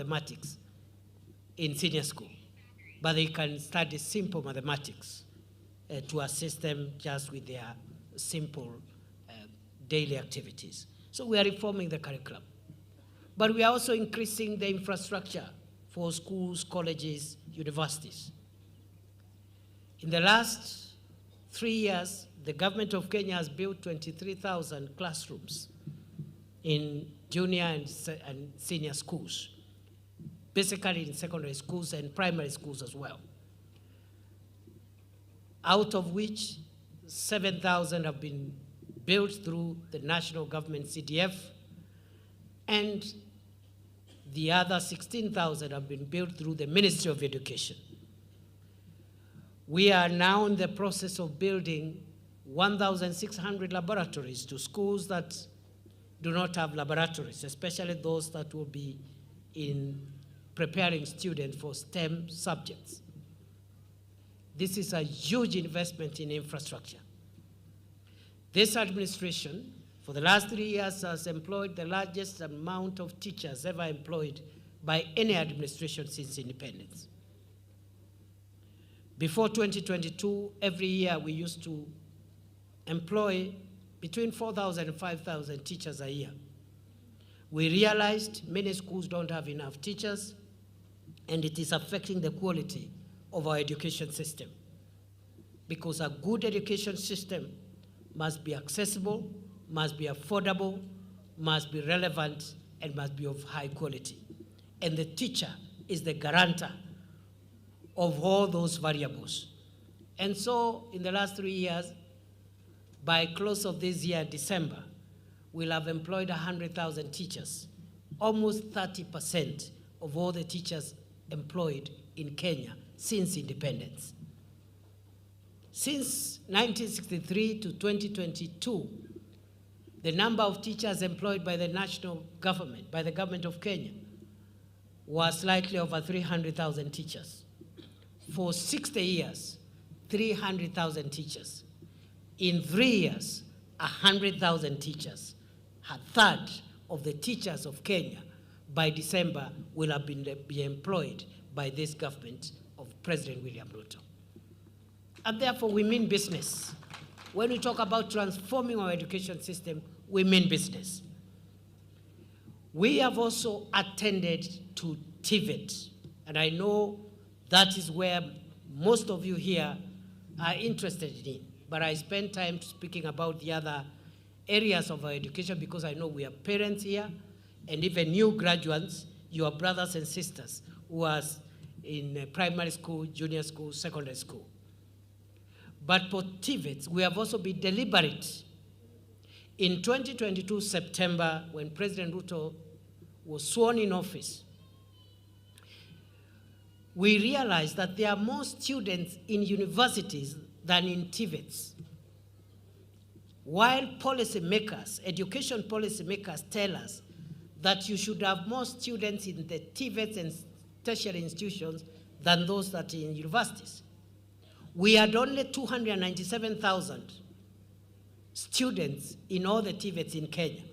mathematics in senior school, but they can study simple mathematics to assist them just with their simple daily activities. So we are reforming the curriculum. But we are also increasing the infrastructure for schools, colleges, universities. In the last 3 years, the government of Kenya has built 23,000 classrooms in junior and senior schools, basically in secondary schools and primary schools as well, out of which 7,000 have been built through the national government CDF, and the other 16,000 have been built through the Ministry of Education. We are now in the process of building 1,600 laboratories to schools that do not have laboratories, especially those that will be in preparing students for STEM subjects. This is a huge investment in infrastructure. This administration, for the last 3 years, has employed the largest amount of teachers ever employed by any administration since independence. Before 2022, every year we used to employ between 4,000 and 5,000 teachers a year. We realized many schools don't have enough teachers, and it is affecting the quality of our education system. Because a good education system must be accessible, must be affordable, must be relevant, and must be of high quality. And the teacher is the guarantor of all those variables. And so in the last 3 years, by close of this year, December, we'll have employed 100,000 teachers, almost 30% of all the teachers employed in Kenya since independence. Since 1963 to 2022, the number of teachers employed by the national government, by the government of Kenya, was slightly over 300,000 teachers. For 60 years, 300,000 teachers. In 3 years, 100,000 teachers. A third of the teachers of Kenya by December will have been employed by this government of President William Ruto. And therefore, we mean business. When we talk about transforming our education system, we mean business. We have also attended to TVET, and I know that is where most of you here are interested in. But I spend time speaking about the other areas of our education because I know we have parents here and even new graduates, your brothers and sisters who are in primary school, junior school, secondary school. But for TVET, we have also been deliberate. In 2022 September, when President Ruto was sworn in office, we realized that there are more students in universities than in TVETs. While policymakers, education policymakers tell us that you should have more students in the TVETs and tertiary institutions than those that are in universities. We had only 297,000 students in all the TVETs in Kenya,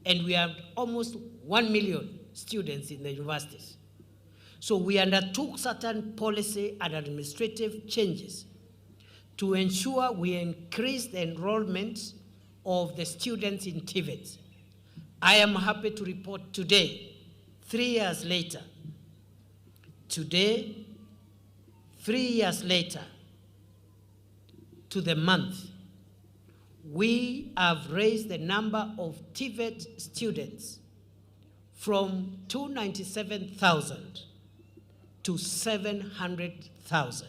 and we have almost 1 million students in the universities. So we undertook certain policy and administrative changes to ensure we increase the enrollment of the students in TVET. I am happy to report today, 3 years later, today, 3 years later, to the month, we have raised the number of TVET students from 297,000 to 700,000.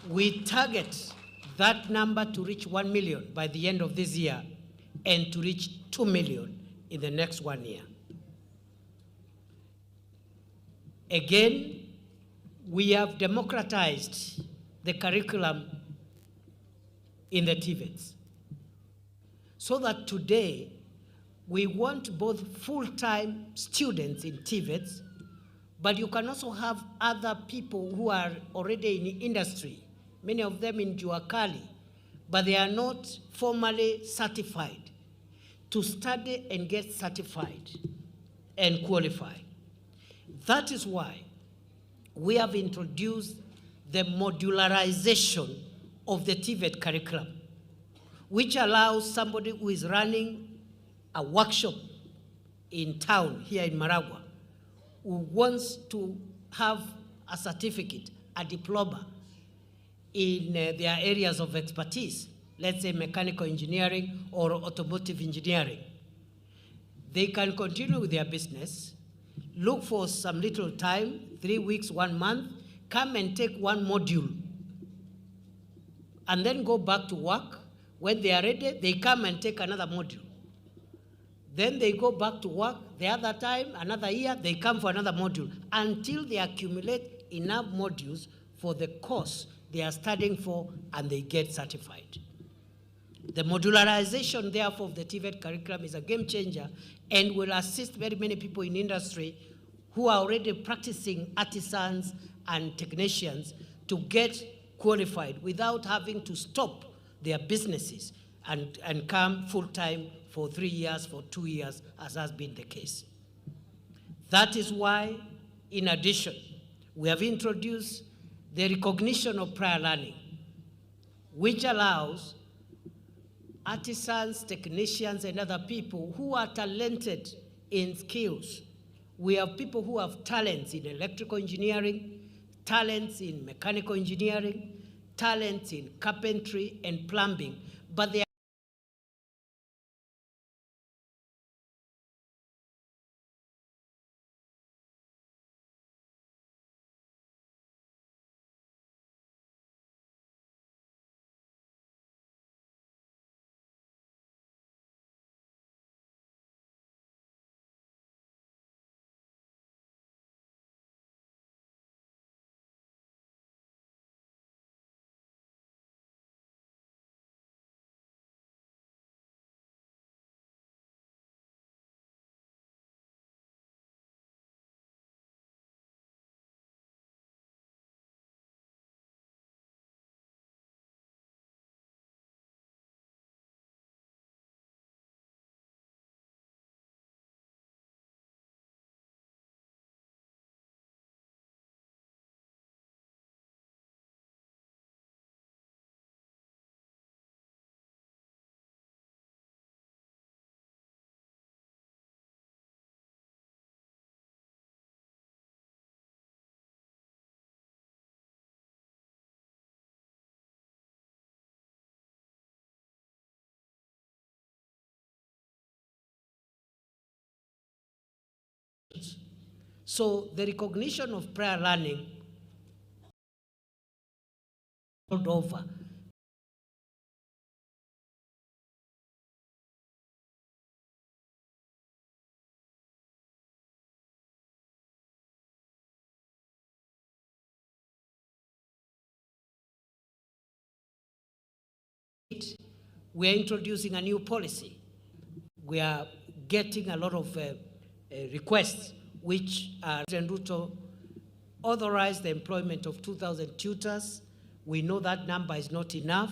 We target that number to reach 1 million by the end of this year and to reach 2 million in the next 1 year. Again, we have democratized the curriculum in the TVETs so that today we want both full-time students in TVETs, but you can also have other people who are already in industry, many of them in Juakali, but they are not formally certified, to study and get certified and qualify. That is why we have introduced the modularization of the TVET curriculum, which allows somebody who is running a workshop in town here in Muranga, who wants to have a certificate, a diploma in their areas of expertise, let's say mechanical engineering or automotive engineering. They can continue with their business, look for some little time, 3 weeks, 1 month, come and take one module, and then go back to work. When they are ready, they come and take another module. Then they go back to work the other time, another year, they come for another module until they accumulate enough modules for the course they are studying for and they get certified. The modularization, therefore, of the TVET curriculum is a game changer and will assist very many people in industry who are already practicing artisans and technicians to get qualified without having to stop their businesses and come full-time for 3 years, for 2 years, as has been the case. That is why, in addition, we have introduced the recognition of prior learning, which allows artisans, technicians, and other people who are talented in skills. We have people who have talents in electrical engineering, talents in mechanical engineering, talents in carpentry and plumbing, but they are so the recognition of prior learning over. We are introducing a new policy. We are getting a lot of requests, which President Ruto authorized the employment of 2,000 tutors. We know that number is not enough,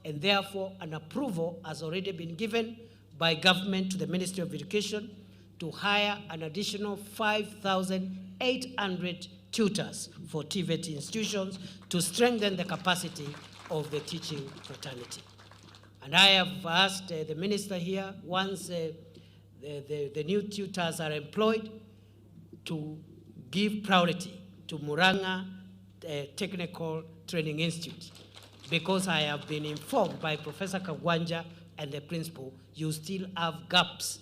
and therefore an approval has already been given by government to the Ministry of Education to hire an additional 5,800 tutors for TVET institutions to strengthen the capacity of the teaching fraternity. And I have asked the minister here, once the new tutors are employed, to give priority to Muranga Technical Training Institute, because I have been informed by Professor Kagwanja and the principal, you still have gaps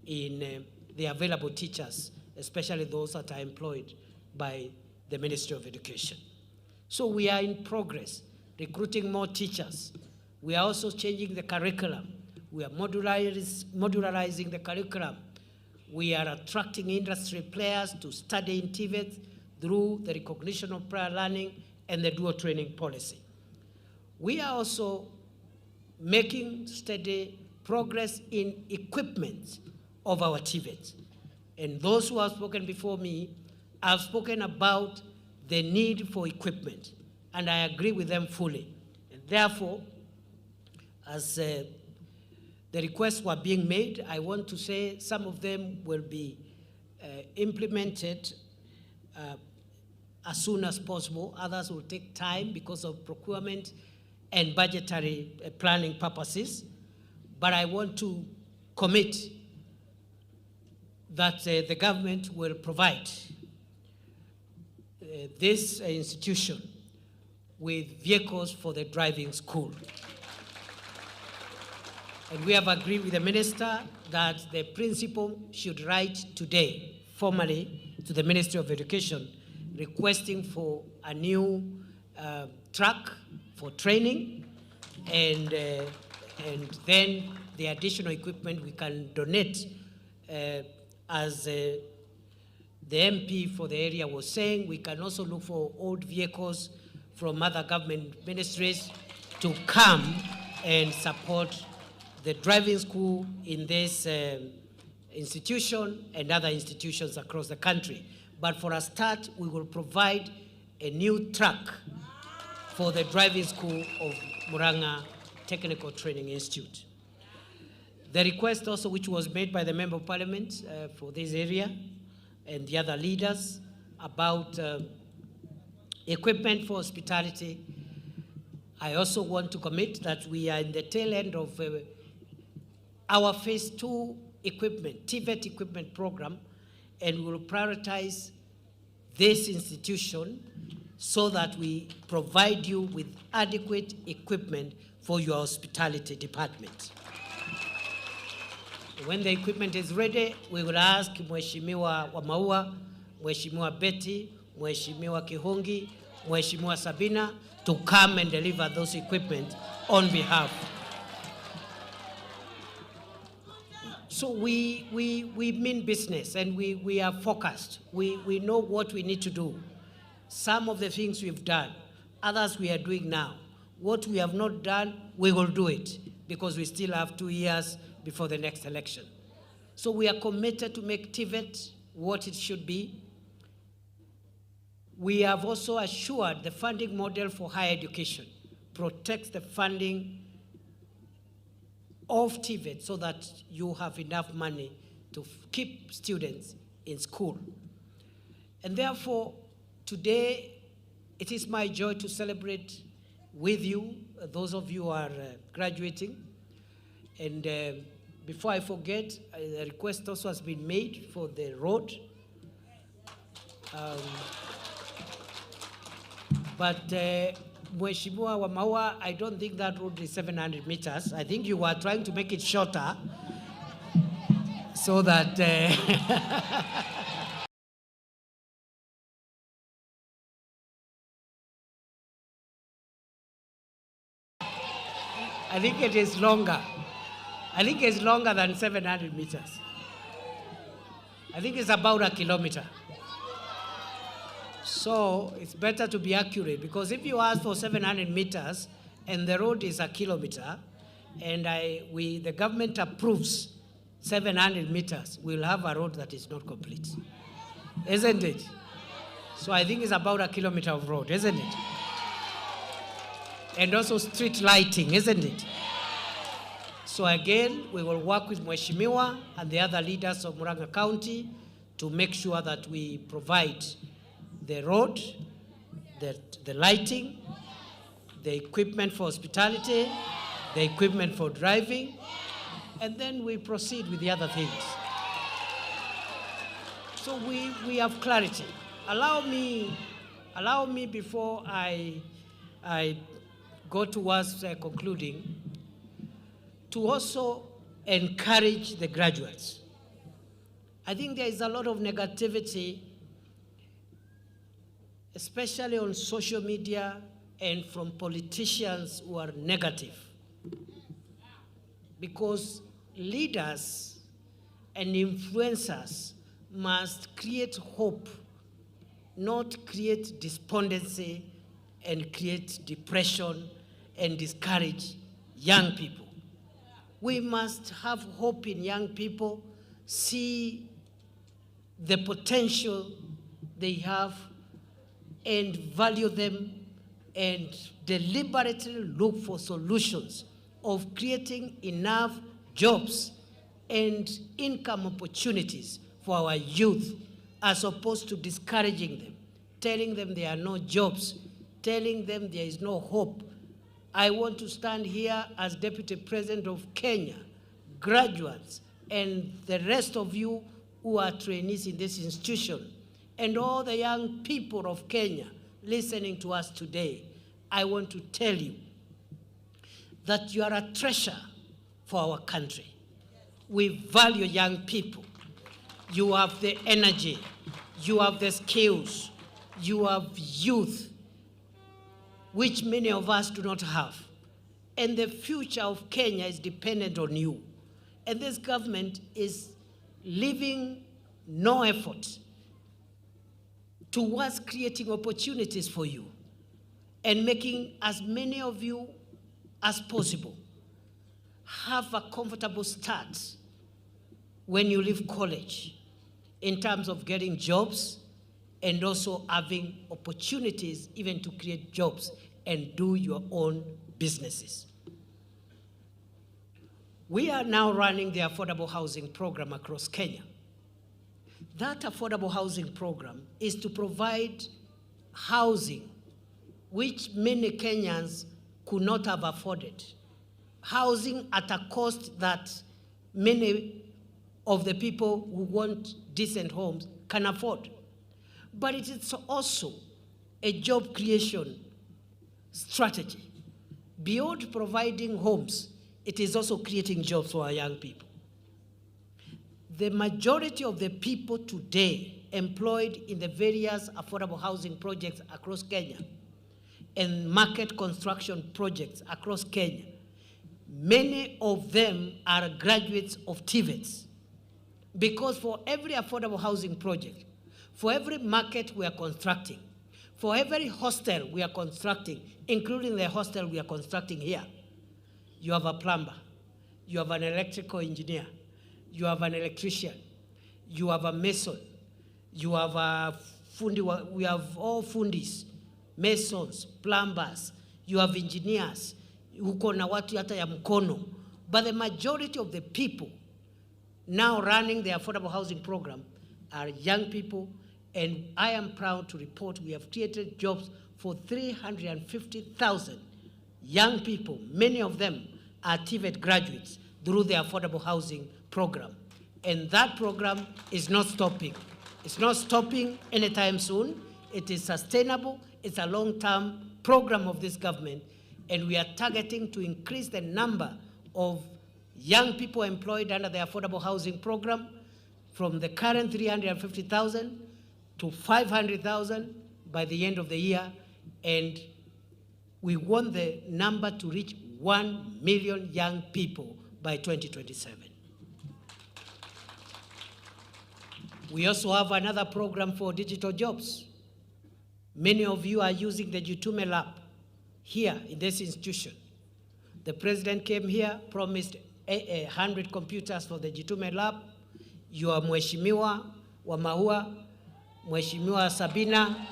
in the available teachers, especially those that are employed by the Ministry of Education. So we are in progress, recruiting more teachers. We are also changing the curriculum. We are modularizing the curriculum. We are attracting industry players to study in TVET through the recognition of prior learning and the dual training policy. We are also making steady progress in equipment of our TVET. And those who have spoken before me have spoken about the need for equipment, and I agree with them fully. And therefore, as the requests were being made, I want to say some of them will be implemented as soon as possible. Others will take time because of procurement and budgetary planning purposes. But I want to commit that the government will provide this institution with vehicles for the driving school. And we have agreed with the minister that the principal should write today formally to the Ministry of Education requesting for a new truck for training, and then the additional equipment we can donate, as the MP for the area was saying. We can also look for old vehicles from other government ministries to come and support the driving school in this institution and other institutions across the country. But for a start, we will provide a new truck for the driving school of Muranga Technical Training Institute. The request also, which was made by the Member of Parliament for this area and the other leaders about equipment for hospitality, I also want to commit that we are in the tail end of our phase 2 equipment, TVET equipment program, and we will prioritize this institution so that we provide you with adequate equipment for your hospitality department. When the equipment is ready, we will ask Mheshimiwa Wamaua, Mheshimiwa Betty, Mheshimiwa Kihongi, Mheshimiwa Sabina to come and deliver those equipment on behalf. So we mean business, and we are focused. We know what we need to do. Some of the things we've done, others we are doing now. What we have not done, we will do it, because we still have 2 years before the next election. So we are committed to make TVET what it should be. We have also assured the funding model for higher education protects the funding of TVET so that you have enough money to keep students in school. And therefore, today, it is my joy to celebrate with you, those of you who are graduating. And before I forget, a request also has been made for the road. But Mheshimiwa Wamaua, I don't think that road is 700 meters. I think you are trying to make it shorter so that I think it is longer. I think it's longer than 700 meters. I think it's about 1 kilometer. So it's better to be accurate, because if you ask for 700 meters and the road is 1 kilometer, and the government approves 700 meters, we'll have a road that is not complete, isn't it? So I think it's about 1 kilometer of road, isn't it? And also street lighting, isn't it? So again, we will work with Mheshimiwa and the other leaders of Muranga County to make sure that we provide the road, the lighting, the equipment for hospitality, the equipment for driving, and then we proceed with the other things. So we have clarity. Allow me before I go towards concluding, to also encourage the graduates. I think there is a lot of negativity, especially on social media and from politicians who are negative. Because leaders and influencers must create hope, not create despondency and create depression and discourage young people. We must have hope in young people, see the potential they have and value them, and deliberately look for solutions of creating enough jobs and income opportunities for our youth as opposed to discouraging them, telling them there are no jobs, telling them there is no hope. I want to stand here as Deputy President of Kenya, graduates, and the rest of you who are trainees in this institution, and all the young people of Kenya listening to us today. I want to tell you that you are a treasure for our country. We value young people. You have the energy, you have the skills, you have youth, which many of us do not have. And the future of Kenya is dependent on you. And this government is leaving no effort towards creating opportunities for you and making as many of you as possible have a comfortable start when you leave college in terms of getting jobs and also having opportunities even to create jobs and do your own businesses. We are now running the affordable housing program across Kenya. That affordable housing program is to provide housing which many Kenyans could not have afforded. Housing at a cost that many of the people who want decent homes can afford. But it is also a job creation strategy. Beyond providing homes, it is also creating jobs for our young people. The majority of the people today employed in the various affordable housing projects across Kenya and market construction projects across Kenya, many of them are graduates of TVETs. Because for every affordable housing project, for every market we are constructing, for every hostel we are constructing, including the hostel we are constructing here, you have a plumber, you have an electrical engineer, you have an electrician, you have a mason, you have a fundi, we have all fundis, masons, plumbers, you have engineers, uko na watu hata ya mkono. But the majority of the people now running the affordable housing program are young people, and I am proud to report we have created jobs for 350,000 young people. Many of them are TVET graduates through the affordable housing program. And that program is not stopping. It's not stopping anytime soon. It is sustainable. It's a long-term program of this government, and we are targeting to increase the number of young people employed under the affordable housing program from the current 350,000 to 500,000 by the end of the year, and we want the number to reach 1 million young people by 2027. We also have another program for digital jobs. Many of you are using the Jitume Lab here in this institution. The president came here, promised 100 computers for the Jitume Lab. Your Mheshimiwa wa Maua, Mheshimiwa Sabina,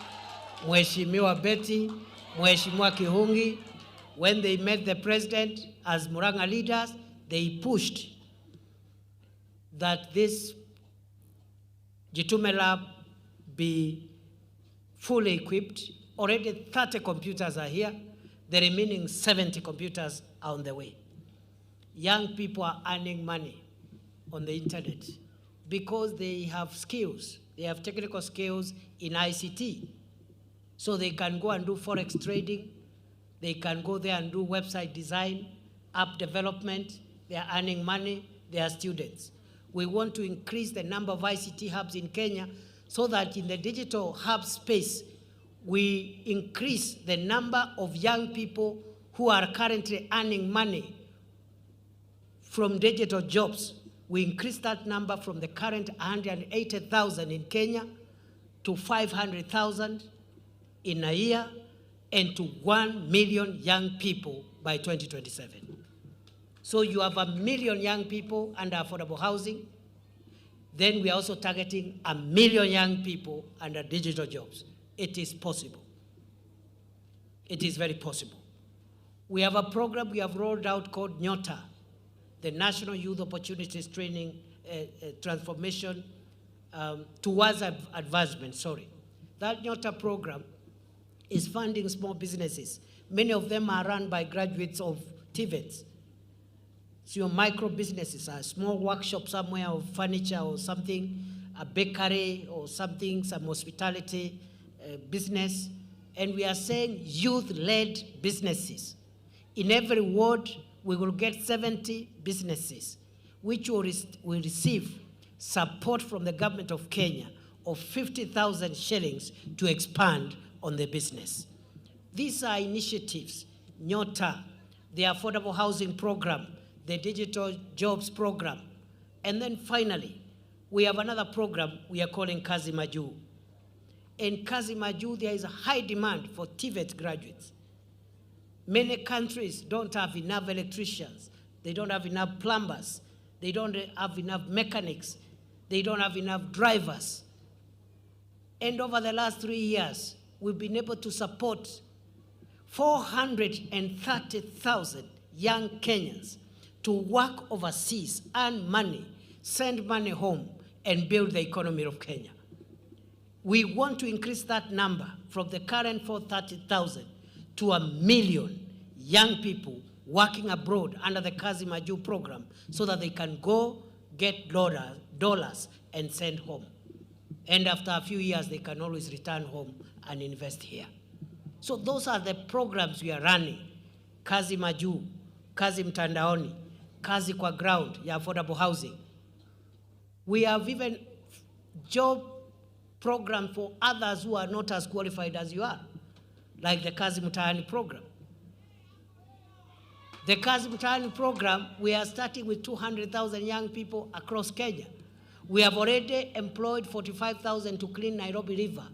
Mheshimiwa Betty, Mheshimiwa Kihungi, when they met the president as Muranga leaders, they pushed that this Jitume Lab be fully equipped. Already 30 computers are here. The remaining 70 computers are on the way. Young people are earning money on the internet because they have skills. They have technical skills in ICT. So they can go and do forex trading. They can go there and do website design, app development. They are earning money. They are students. We want to increase the number of ICT hubs in Kenya so that in the digital hub space, we increase the number of young people who are currently earning money from digital jobs. We increase that number from the current 180,000 in Kenya to 500,000 in a year and to 1 million young people by 2027. So you have 1 million young people under affordable housing. Then we are also targeting 1 million young people under digital jobs. It is possible. It is very possible. We have a program we have rolled out called Nyota, the National Youth Opportunities Training Transformation towards advancement, sorry. That Nyota program is funding small businesses. Many of them are run by graduates of TVETs. So your micro businesses, a small workshop somewhere of furniture or something, a bakery or something, some hospitality business. And we are saying youth-led businesses. In every ward, we will get 70 businesses, which will receive support from the government of Kenya of 50,000 shillings to expand on the business. These are initiatives, Nyota, the affordable housing program, the digital jobs program. And then finally, we have another program we are calling Kazi Maju. In Kazi Maju, there is a high demand for TVET graduates. Many countries don't have enough electricians. They don't have enough plumbers. They don't have enough mechanics. They don't have enough drivers. And over the last 3 years, we've been able to support 430,000 young Kenyans to work overseas, earn money, send money home, and build the economy of Kenya. We want to increase that number from the current 430,000 to 1 million young people working abroad under the Kazi Maju program so that they can go get dollars and send home. And after a few years, they can always return home and invest here. So those are the programs we are running. Kazi Maju, Kazi Mtandaoni, Kazi kwa ground, ya affordable housing. We have even job program for others who are not as qualified as you are, like the Kazi Mutahi program. The Kazi Mutahi program, we are starting with 200,000 young people across Kenya. We have already employed 45,000 to clean Nairobi River.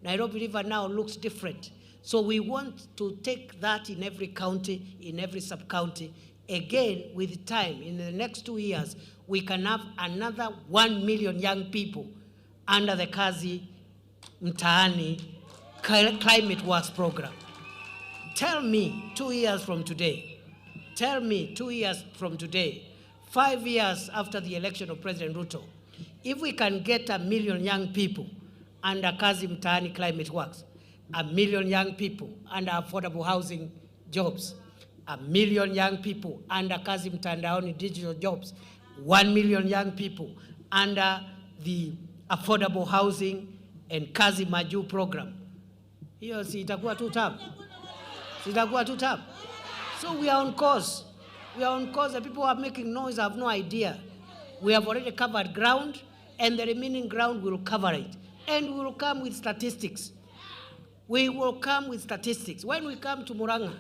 Nairobi River now looks different. So we want to take that in every county, in every sub-county. Again, with time, in the next 2 years, we can have another 1 million young people under the Kazi Mtaani Climate Works program. Tell me 2 years from today, 5 years after the election of President Ruto, if we can get 1 million young people under Kazi Mtaani Climate Works, 1 million young people under affordable housing jobs, 1 million young people under Kazi Mtandaoni digital jobs, 1 million young people under the affordable housing and Kazi Maju program. Hiyo si itakuwa tu tabu. So we are on course. The people who are making noise have no idea. We have already covered ground, and the remaining ground will cover it. And we will come with statistics. When we come to Muranga,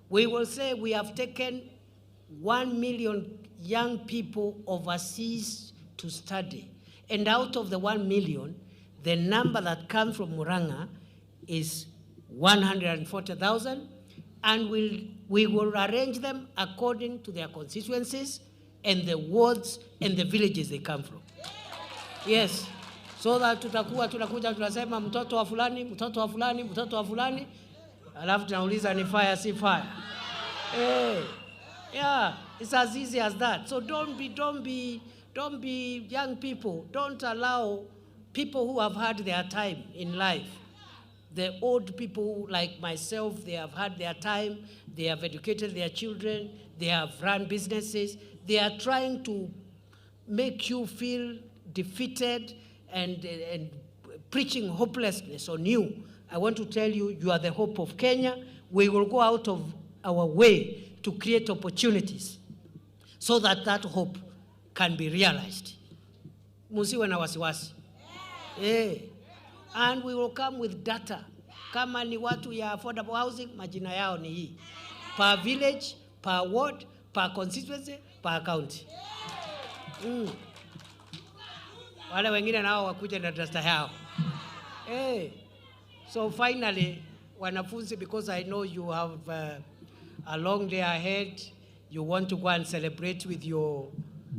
we will say we have taken 1 million young people overseas to study. And out of the 1 million, the number that comes from Muranga is 140,000, and we will arrange them according to their constituencies and the wards and the villages they come from. Yes, so that tunakuja tunasema mtoto wa fulani, alafu tunauliza ni fire si fire. Yeah, it's as easy as that. So don't be young people. Don't allow people who have had their time in life. The old people like myself, they have had their time, they have educated their children, they have run businesses. They are trying to make you feel defeated and preaching hopelessness on you. I want to tell you, you are the hope of Kenya. We will go out of our way to create opportunities so that that hope can be realized. Musiwe na wasiwasi. And we will come with data. Kama ni watu ya affordable housing, majina yao ni hii. Per village, per ward, per constituency, per county. Wale wengine nao wakuje na data yao. So finally, wanafunzi, because I know you have a long day ahead, you want to go and celebrate with your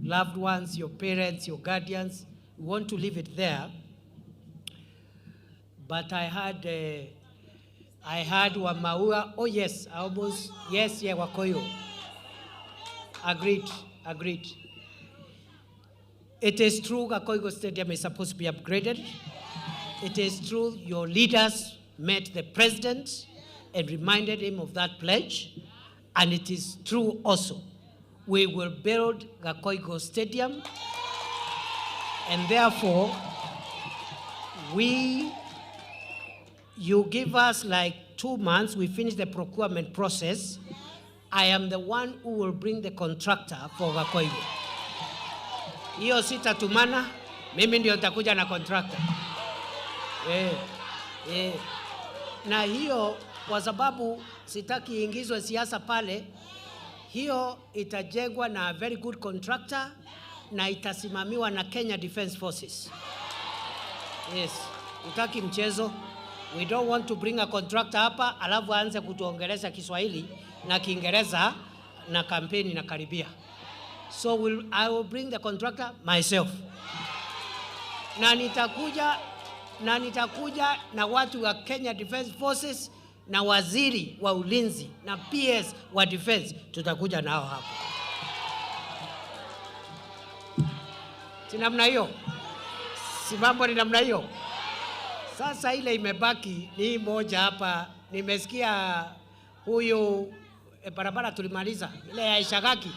loved ones, your parents, your guardians, you want to leave it there. But I had Wamaua. Oh yes, Wakoyo. Agreed. It is true Kakoigo Stadium is supposed to be upgraded. It is true your leaders met the president and reminded him of that pledge. And it is true also, we will build Kakoigo Stadium. And therefore, you give us like 2 months, we finish the procurement process. I am the one who will bring the contractor for Kakoigo. Hiyo sitatumana, mimi ndio nitakuja na contractor. Na hiyo kwa sababu sitaki ingizwe siasa pale, hiyo itajengwa na very good contractor na itasimamiwa na Kenya Defence Forces. Yes, utaki mchezo. We don't want to bring a contractor hapa alafu aanze kutuongeleza Kiswahili na Kiingereza na kampeni na karibia. So I will bring the contractor myself. Na nitakuja na watu wa Kenya Defence Forces na waziri wa ulinzi na PS wa defense, tutakuja nao hapa. Si namna hiyo? Si mambo ni namna hiyo? Sasa ile imebaki ni moja hapa. Nimesikia huyu barabara tulimaliza ile ya Ishagaki.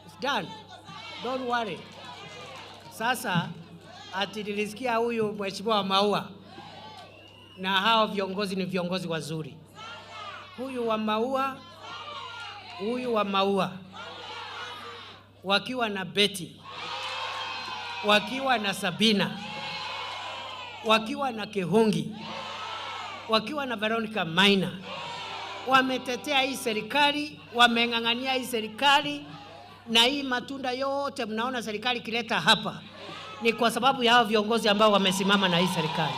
It's done. Don't worry. Sasa ati nilisikia huyu mheshimiwa Maua, na hao viongozi ni viongozi wazuri. Huyu wa Maua wakiwa na Betty, wakiwa na Sabina, wakiwa na Kihungi, wakiwa na Veronica Maina, wametetea hii serikali, wameng'ang'ania hii serikali, na hii matunda yote mnaona serikali kileta hapa ni kwa sababu ya hao viongozi ambao wamesimama na hii serikali.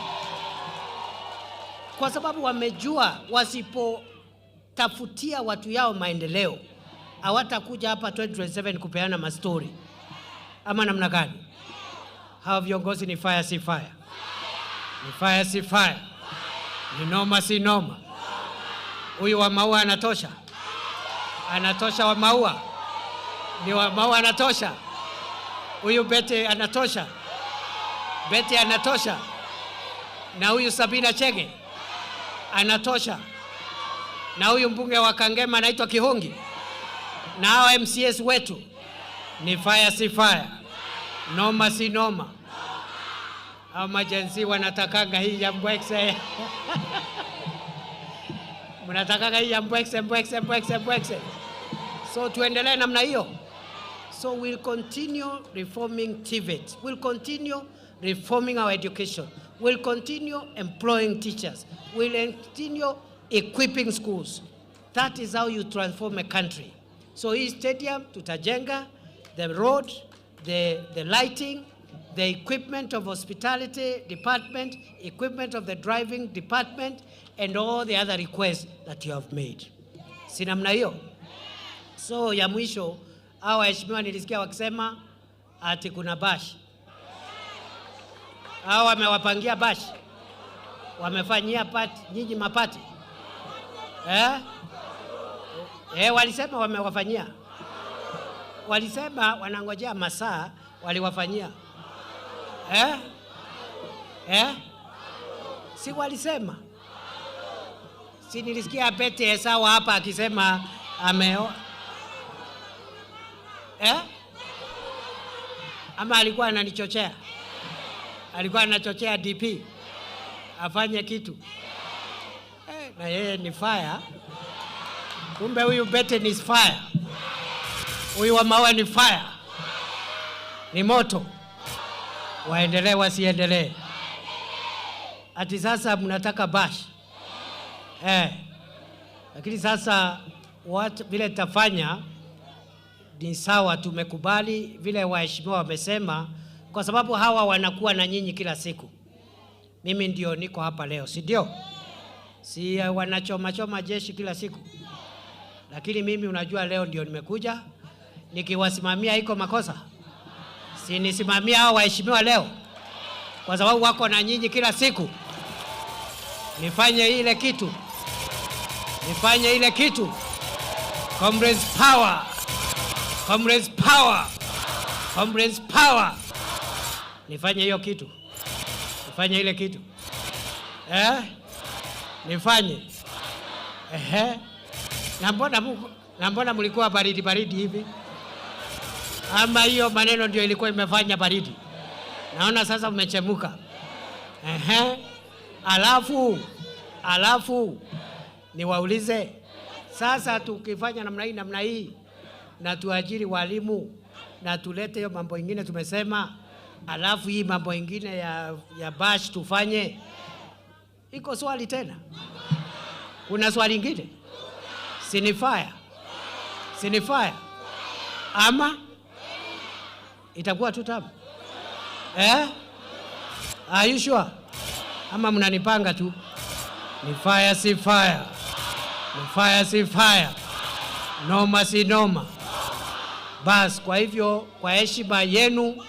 Kwa sababu wamejua wasipotafutia watu yao maendeleo hawatakuja hapa 2027 kupeana mastori. Ama namna gani? Hao viongozi ni fire si fire. Ni fire si fire. Ni noma si noma. Huyu wa Maua anatosha. Anatosha wa Maua. Ni wa Maua anatosha. Huyu Betty anatosha. Betty anatosha. Na huyu Sabina Chege anatosha. Na huyu mbunge wa Kangema anaitwa Kihungi. Na hao MCS wetu ni fire si fire. Noma si noma. Hao majenzi wanatakanga hii ya mbwekse. Mnatakanga hii ya mbwekse. So tuendelee namna hiyo. So we'll continue reforming TVET. We'll continue reforming our education. We'll continue employing teachers. We'll continue equipping schools. That is how you transform a country. So hii stadium tutajenga, the road, the lighting, the equipment of hospitality department, equipment of the driving department, and all the other requests that you have made. Si namna hiyo? So ya mwisho, hawa waheshimiwa nilisikia wakisema ati kuna bash. Hawa wamewapangia bash. Wamefanyia nyinyi mapati. Walisema wamewafanyia. Walisema wanangojea masaa, waliwafanyia. Si walisema? Si nilisikia Betty sawa hapa akisema ama alikuwa ananichochea? Alikuwa anachochea DP afanye kitu. Na yeye ni fire. Kumbe huyu Betty ni fire. Huyu wa Maua ni fire. Ni moto. Waendelee wasiendelee. Ati sasa mnataka bash. Lakini sasa vile tafanya ni sawa, tumekubali vile waheshimiwa wamesema, kwa sababu hawa wanakuwa na nyinyi kila siku. Mimi ndio niko hapa leo, si ndio? Si wanachoma jeshi kila siku. Lakini mimi unajua leo ndio nimekuja, nikiwasimamia iko makosa. Si nisimamia hao waheshimiwa leo kwa sababu wako na nyinyi kila siku. Nifanye ile kitu. Comrades power. Comrades power. Nifanye hiyo kitu. Nifanye ile kitu. Nifanye. Na mbona mlikuwa baridi hivi? Ama hiyo maneno ndio ilikuwa imefanya baridi? Naona sasa umechemuka. Alafu niwaulize sasa, tukifanya namna hii na tuajiri walimu na tulete hiyo mambo ingine tumesema, alafu hii mambo ingine ya bash tufanye, iko swali tena? Kuna swali ingine? Sinifaya ama itakuwa tu tabu? Are you sure? Ama mnanipanga tu? Ni fire si fire, ni fire si fire, noma si noma. Bas, kwa hivyo kwa heshima yenu,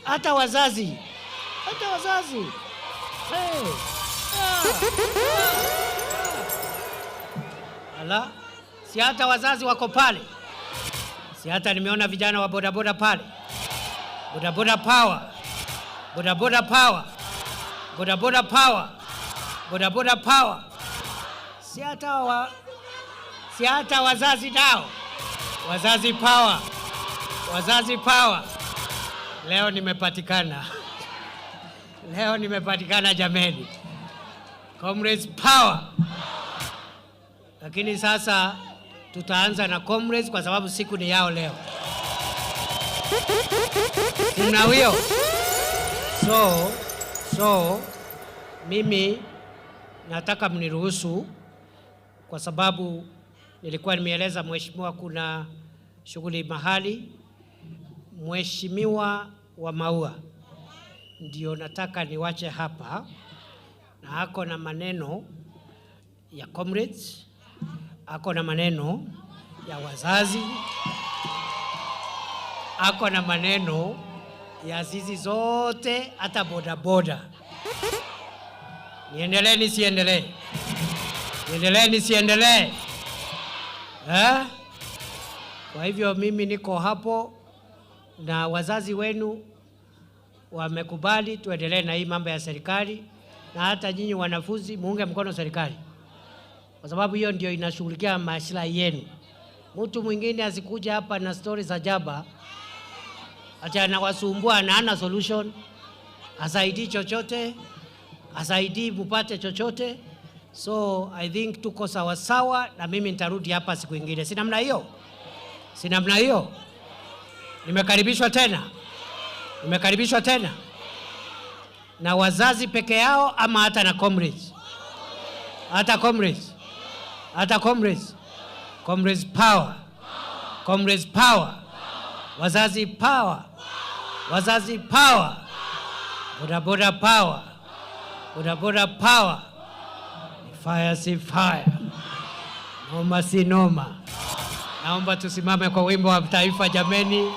hata wazazi ala, si hata wazazi wako pale, si hata nimeona vijana wa bodaboda pale. Bodaboda power, bodaboda power, bodaboda power, bodaboda power. Si hata wazazi nao, wazazi power, wazazi power. Leo nimepatikana jameni. Comrades power. Lakini sasa tutaanza na comrades kwa sababu siku ni yao leo. Tunawio. So mimi nataka mniruhusu, kwa sababu nilikuwa nimeeleza mheshimiwa kuna shughuli mahali. Mheshimiwa wa Maua ndio nataka niwache hapa, na ako na maneno ya comrades, ako na maneno ya wazazi, ako na maneno ya zizi zote, hata bodaboda. Niendelee nisiendelee? Niendelee nisiendelee? Kwa hivyo mimi niko hapo na wazazi wenu wamekubali tuendelee na hii mambo ya serikali, na hata nyinyi wanafunzi muunge mkono serikali, kwa sababu hiyo ndio inashughulikia maslahi yenu. Mtu mwingine asikuja hapa na stories za jaba ati anawasumbua na hana solution, asaidii chochote, asaidii mupate chochote. So I think tuko sawa, na mimi nitarudi hapa siku nyingine. Si namna hiyo? Si namna hiyo? Nimekaribishwa tena na wazazi peke yao ama hata na comrades? Hata comrades. Comrades power. Comrades power. Wazazi power. Wazazi power. Bodaboda power. Bodaboda power. Fire si fire, noma si noma. Naomba tusimame kwa wimbo wa taifa jameni.